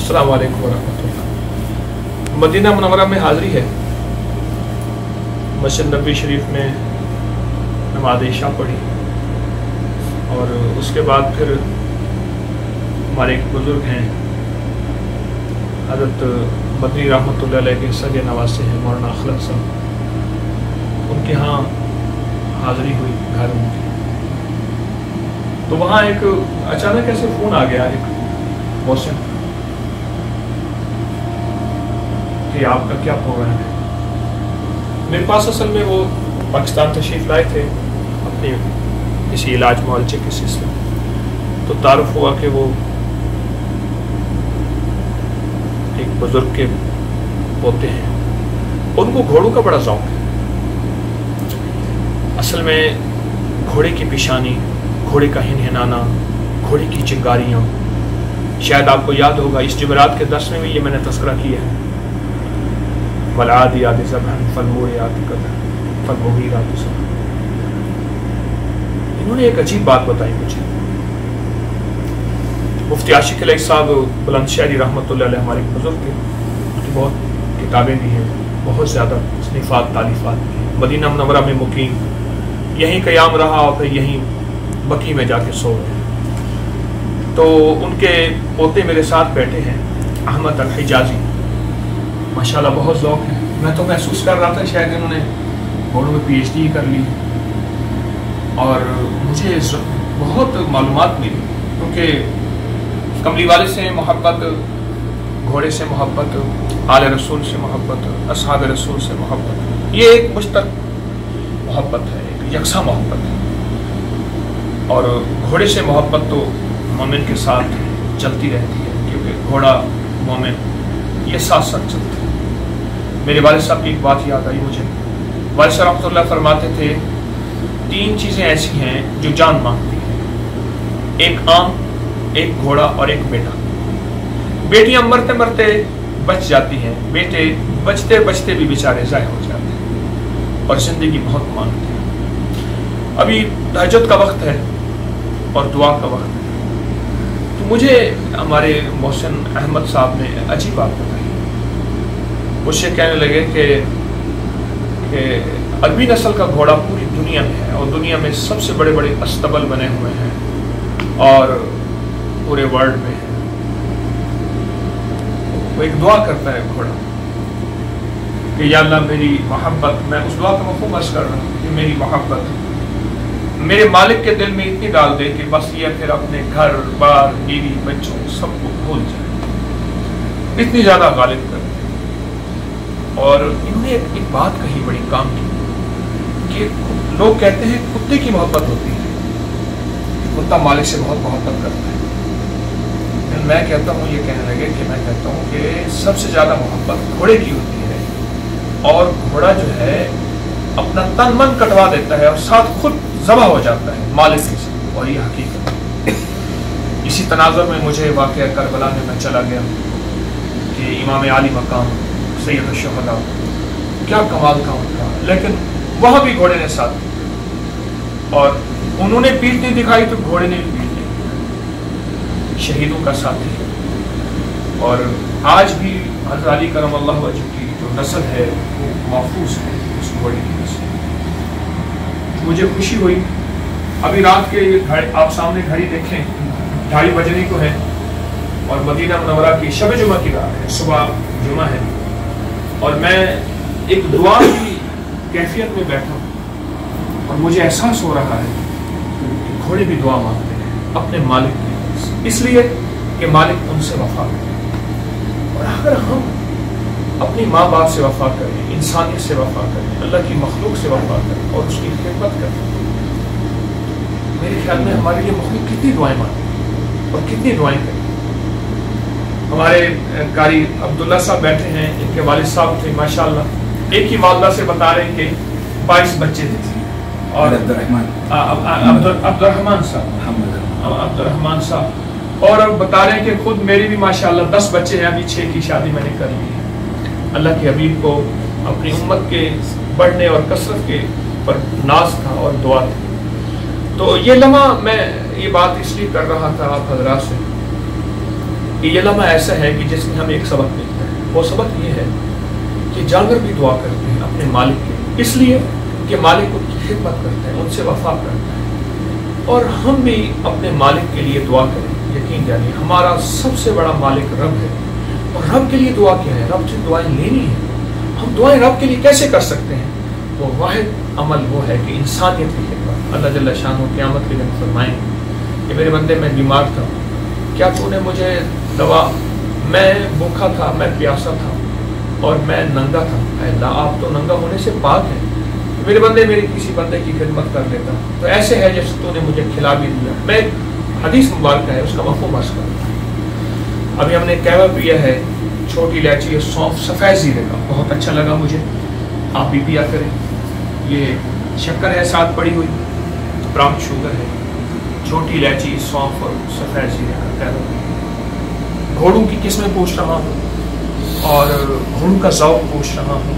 अस्सलामु अलैकुम वरहमतुल्लाह। Medina Munawwara में हाज़री है। मस्जिद नबी शरीफ में नमाज इशा पढ़ी और उसके बाद फिर हमारे एक बुज़ुर्ग हैं हज़रत मदनी रहमतुल्लाह अलैह के सगे नवासे हैं मौलाना अखलक साहब, उनके यहाँ हाज़री हुई घर उनकी। तो वहाँ एक अचानक ऐसे फ़ोन आ गया एक मौसम कि आपका क्या प्रोग्राम है। मेरे पास असल में वो पाकिस्तान तशरीफ़ लाए थे अपने किसी इलाज मुआलजे के सिलसिले में। तो तारुफ हुआ कि वो एक बुज़ुर्ग के पोते हैं, उनको घोड़ों का बड़ा शौक़ है। असल में घोड़े की पेशानी, घोड़े का हिनहिनाना, घोड़े की चिंगारियाँ, शायद आपको याद होगा इस जुमेरात के दर्स में भी ये मैंने तज़किरा किया है। वलआदियाति ज़बहन फलमुरियाति क़दहन फलमुग़ीराति सुबहन। इन्होंने एक अजीब बात बताई मुझे। मुफ्ती आशिक अलैहि साहब बुलंदशहरी रहमतुल्लाह अलैह हमारे बुजुर्ग थे, उनकी बहुत किताबें भी हैं, बहुत ज़्यादा तसनीफ़ात तालीफ़ात भी हैं। मदीना मुनव्वरा में मुकीम, यहीं क़याम रहा और फिर यहीं बकी में जाके सो गए। तो उनके पोते मेरे साथ बैठे हैं, अहमद अल हिजाज़ी, माशाल्लाह बहुत ज़ौक़ है। मैं तो महसूस कर रहा था शायद इन्होंने घोड़ों में PhD कर ली। और मुझे बहुत मालूमात मिली क्योंकि कमली वाले से मोहब्बत, घोड़े से मोहब्बत, आले रसूल से मोहब्बत, असहाब रसूल से मोहब्बत, ये एक मुश्तरक मोहब्बत है, एक यकसा मोहब्बत है। और घोड़े से मोहब्बत तो मोमिन के साथ चलती रहती है क्योंकि घोड़ा मोमिन ये साथ साथ चलते हैं। मेरे वालिद साहब की एक बात याद आई मुझे। वालिद साहब रहमतुल्लाह फरमाते थे 3 चीज़ें ऐसी हैं जो जान मांगती हैं, एक आम, एक घोड़ा और एक बेटा। बेटियां मरते मरते बच जाती हैं, बेटे बचते बचते भी बेचारे ज़ाय हो जाते हैं और ज़िंदगी बहुत मांगती है। अभी तहज्जुद का वक्त है और दुआ का वक्त है। तो मुझे हमारे मोहसिन अहमद साहब ने अजीब बात बताई। मुझसे कहने लगे कि अरबी नस्ल का घोड़ा पूरी दुनिया में है और दुनिया में सबसे बड़े बड़े अस्तबल बने हुए हैं और पूरे वर्ल्ड में है। वो एक दुआ करता है घोड़ा कि या अल्लाह मेरी मोहब्बत, मैं उस दुआ का मफ़हूम अर्ज़ कर रहा हूँ कि मेरी मोहब्बत मेरे मालिक के दिल में इतनी डाल दे कि बस ये फिर अपने घर बार बीवी बच्चों सबको भूल जाए, इतनी ज़्यादा गालिब कर दे। और इन्होंने एक बात कही बड़ी काम की कि लोग कहते हैं कुत्ते की मोहब्बत होती है, कुत्ता मालिक से बहुत मोहब्बत करता है। मैं कहता हूँ, ये कहने लगे कि मैं कहता हूँ कि सबसे ज़्यादा मोहब्बत घोड़े की होती है और घोड़ा जो है अपना तन मन कटवा देता है और साथ खुद ज़बह हो जाता है मालिक से, और ये हकीकत है। इसी तनाज़ुर में मुझे वाक़या करबला में मैं चला गया कि इमाम आली मकाम सैयद शुहदा, क्या कमाल था उनका, लेकिन वहाँ भी घोड़े ने साथ दिया और उन्होंने पीठ नहीं दिखाई तो घोड़े ने भी पीठ नहीं दिखाई। शहीदों का साथी है और आज भी हज़रत अली करमल्लाहु वजह की जो नस्ल है वो महफूज है उस घोड़े की नस्ल। मुझे खुशी हुई। अभी रात के घड़ी आप सामने घड़ी देखें 2:30 बजने को है और मदीना मुनव्वरा की शब जुमा की रात है, सुबह जुमा है और मैं एक दुआ की कैफियत में बैठा हूँ और मुझे एहसास हो रहा है कि घोड़े भी दुआ मांगते हैं अपने मालिक की, इसलिए कि मालिक उनसे वफा करे। और अगर हम अपनी माँ बाप से वफा करें, इंसानियत से वफा करें, अल्लाह की मखलूक से वफा करें और उसकी खिदमत करें, मेरे ख्याल में हमारे लिए मखलूक कितनी दुआएं मांगे और कितनी दुआएं करें। हमारे कारी अब्दुल्ला साहब बैठे हैं, इनके वालिद साहब थे माशाल्लाह, एक ही वालदा से बता रहे कि 22 बच्चे थे और अब्दुर्रहमान साहब और अब बता रहे हैं कि खुद मेरी भी माशाल्लाह 10 बच्चे हैं, अभी 6 की शादी मैंने कर ली है। अल्लाह के हबीब को अपनी उम्मत के बढ़ने और कसरत के पर नाज था और दुआ थी। तो ये लम्हा मैं ये बात इसलिए कर रहा था आप हजरात से یہ لمحہ ایسا ہے کہ جس میں ہمیں ایک سبق ملتا ہے. وہ سبق یہ ہے کہ جانور بھی دعا کرتے ہیں اپنے مالک کے، اس لیے کہ مالک ان کی خدمت کرتا ہے، ان سے وفا کرتا ہے. اور ہم بھی اپنے مالک کے لیے دعا کریں. یقین جانیے ہمارا سب سے بڑا مالک رب ہے. اور رب کے لیے دعا کیا ہے؟ رب سے دعائیں لینی ہے. ہم دعائیں رب کے لیے کیسے کر سکتے ہیں؟ وہ واحد عمل وہ ہے کہ انسانیت کی خدمت. اللہ جل شانہ قیامت کے دن فرمائیں کہ میرے بندے میں بیمار تھا، کیا تو نے مجھے دوا، میں بھوکا تھا، میں پیاسا تھا اور میں ننگا تھا، اے اللہ آپ تو ننگا ہونے سے پاک ہیں، میرے بندے میری کسی بندے کی خدمت کر لیتا تو ایسے ہے جیسے تو نے مجھے کھلا بھی دیا. میں حدیث مبارکہ ہے اس کا مفہوم عرض کرتا ہوں. ابھی ہم نے قہوہ پیا ہے، چھوٹی الائچی اور سونف سفید زیرے کا، بہت اچھا لگا مجھے، آپ بھی پیا کریں. یہ شکر ہے ساتھ پڑی ہوئی، براؤن شوگر ہے، چھوٹی الائچی، سونف اور سفید زیرے کا قہوہ. گھوڑوں کی قسمیں پوچھ رہا ہوں اور گھوڑوں کا ذوق پوچھ رہا ہوں،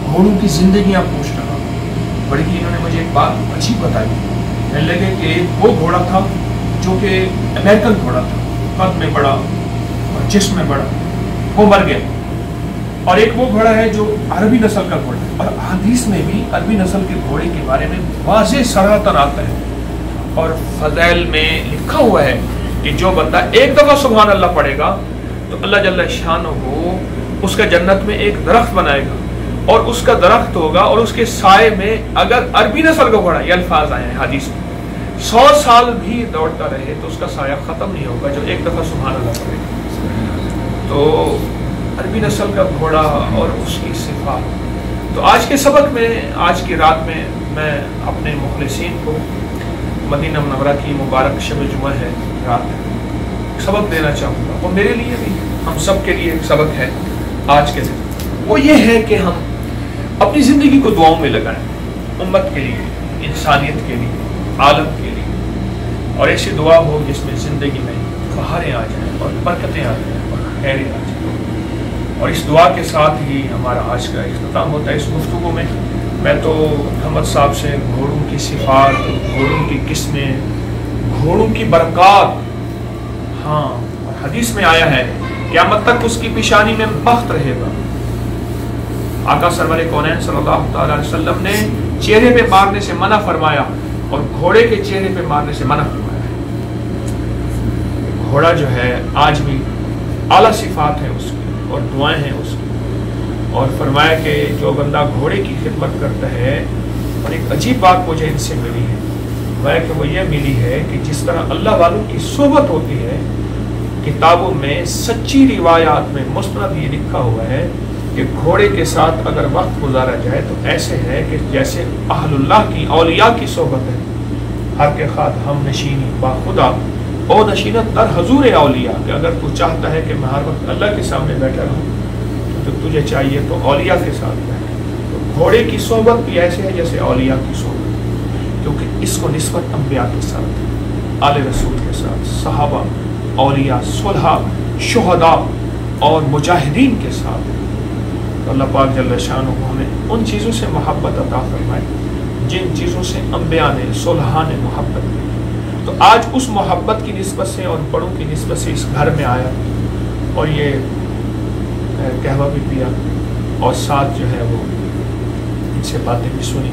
گھوڑوں کی زندگیاں پوچھ رہا ہوں. بڑی انہوں نے مجھے ایک بات عجیب بتائی. کہنے لگے کہ وہ گھوڑا تھا جو کہ امریکن گھوڑا تھا، قد میں بڑا اور جسم میں بڑا، وہ مر گیا. اور ایک وہ گھوڑا ہے جو عربی نسل کا گھوڑا ہے، اور حدیث میں بھی عربی نسل کے گھوڑے کے بارے میں واضح صراحتاً آتا ہے اور فضائل میں لکھا ہوا ہے کہ جو بندہ ایک دفعہ سبحان اللہ پڑھے گا تو اللہ جل شانہ وہ اس کا جنت میں ایک درخت بنائے گا، اور اس کا درخت ہوگا اور اس کے سائے میں اگر عربی نسل کا گھوڑا، یہ الفاظ آئے ہیں حدیث میں، 100 سال بھی دوڑتا رہے تو اس کا سایہ ختم نہیں ہوگا جو ایک دفعہ سبحان اللہ پڑھے گا. تو عربی نسل کا گھوڑا اور اس کی صفات. تو آج کے سبق میں، آج کی رات میں میں اپنے مخلصین کو، مدینہ منورہ کی مبارک شب جمعہ ہے رات، سبق دینا چاہوں گا. وہ میرے لیے بھی، ہم سب کے لیے ایک سبق ہے آج کے دن. وہ یہ ہے کہ ہم اپنی زندگی کو دعاؤں میں لگائیں، امت کے لیے، انسانیت کے لیے، عالم کے لیے. اور ایسی دعا ہو جس میں زندگی میں بہاریں آ جائیں اور برکتیں آ جائیں اور خیریں آ جائیں. اور اس دعا کے ساتھ ہی ہمارا آج کا اختتام ہوتا ہے اس گفتگو میں. میں تو محمد صاحب سے گھوڑوں کی صفات، گھوڑوں کی قسمیں، گھوڑوں کی برکات، ہاں، اور حدیث میں آیا ہے قیامت تک اس کی پیشانی میں بخت رہے گا. آقا سرور کونین صلی اللہ تعالی علیہ وسلم نے چہرے پہ مارنے سے منع فرمایا اور گھوڑے کے چہرے پہ مارنے سے منع فرمایا. گھوڑا جو ہے آج بھی اعلیٰ صفات ہے اس کی اور دعائیں ہیں اس کی. اور فرمایا کہ جو بندہ گھوڑے کی خدمت کرتا ہے، اور ایک عجیب بات مجھے ان سے ملی ہے، کہ وہ یہ ملی ہے کہ جس طرح اللہ والوں کی صحبت ہوتی ہے، کتابوں میں سچی روایات میں مستند یہ لکھا ہوا ہے کہ گھوڑے کے ساتھ اگر وقت گزارا جائے تو ایسے ہے کہ جیسے اہل اللہ کی، اولیاء کی صحبت ہے. ہر کے خواہ ہم نشینی با خدا او نشینت در حضور اولیاء، کہ اگر تو چاہتا ہے کہ میں ہر وقت اللہ کے سامنے بیٹھا رہوں تو تجھے چاہیے تو اولیاء کے ساتھ بیٹھے. تو گھوڑے کی صحبت بھی ایسے ہے جیسے اولیاء کی صحبت، کیونکہ اس کو نسبت انبیاء کے ساتھ، آل رسول کے ساتھ، صحابہ، اولیاء، صلحاء، شہداء اور مجاہدین کے ساتھ. تو اللہ پاک جل شانہ ہمیں ان چیزوں سے محبت عطا فرمائے جن چیزوں سے انبیاء نے، صلحاء نے محبت کی. تو آج اس محبت کی نسبت سے اور بڑوں کی نسبت سے اس گھر میں آیا اور یہ قہوہ بھی پیا اور ساتھ جو ہے وہ ان سے باتیں بھی سنی.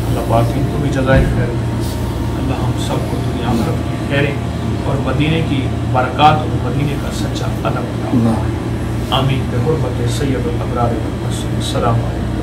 اللہ پاک ان کو بھی جزائے خیر. اللہ ہم سب کو دنیا آخرت کی خیریں اور مدینے کی برکات اور مدینے کا سچا ادب عطا فرمائے. آمین. بحرمت سید الابرار. السلام علیکم.